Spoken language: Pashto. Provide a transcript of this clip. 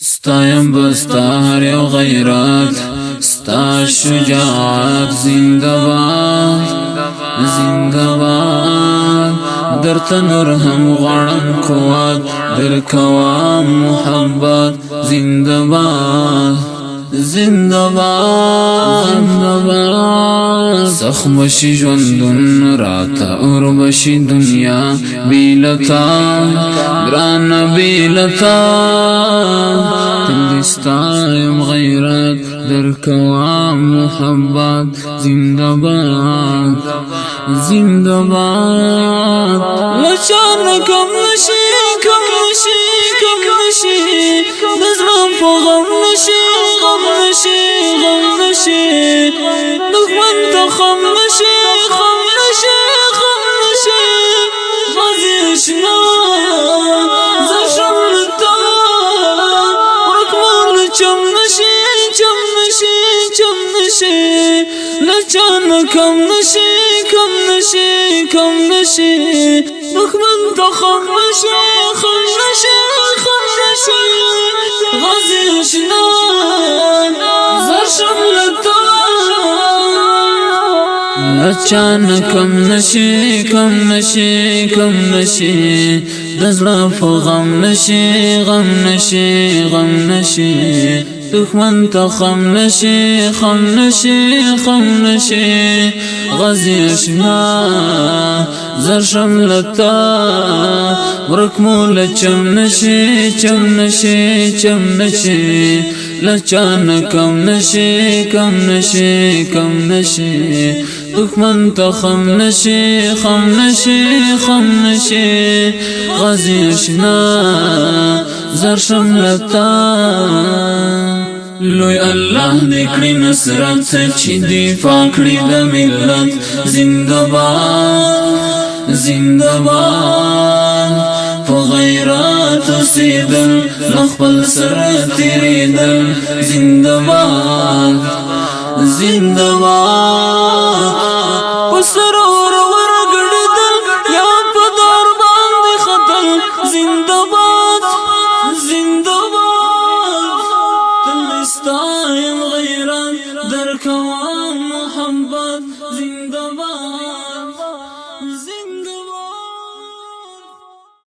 ستایم بستا هر یو غیرت ستا شجاعت زنده‌باد زنده‌باد در تنور هم غړم قوت در کوام محبت زنده‌باد زنده‌باد زنده‌باد سخت بشي ژوندون راته اور بشي دنیا بیلتا ګران بیلتا تلستایم غیرت در کوام محبت زنده‌باد زنده‌باد لچان کم نشي کم نشي کم نشي نظرم په غم نشي غم نشي غم نشي دښمن ته خم نشي خم نشي خم نشي غازي شنا زشم لتا ورکمور چم نشي چم نشي چم نشي لچان کم نشي کم نشي کم نشي دښمن ته خم نشي خم نشي خم نشي غازي شنا زشم لتا لچان کم نشي کم نشي کم نشي دزړه په غم نشي غم نشي غم نشي دښمن ته خم نشي خم نشي خم نشي غازي شنا زرشم لتا ورکمو لچم نشي چم نشي چم نشي لچان کم نشي کم نشي کم نشي دښمن ته خم نشي خم نشي خم نشي غازي شنا زرشم لتا لوی الله دې کړی نصرت چې دفاع کړی د ملت زنده‌باد زنده‌باد په غیرت اوسېدل خپل سره تېرېدل زنده‌باد زنده‌باد په سرور ورګړېدل یا په دار باندې خطل زنده‌باد زنده‌باد تلستایم غیرت در کوام محبت زنده‌باد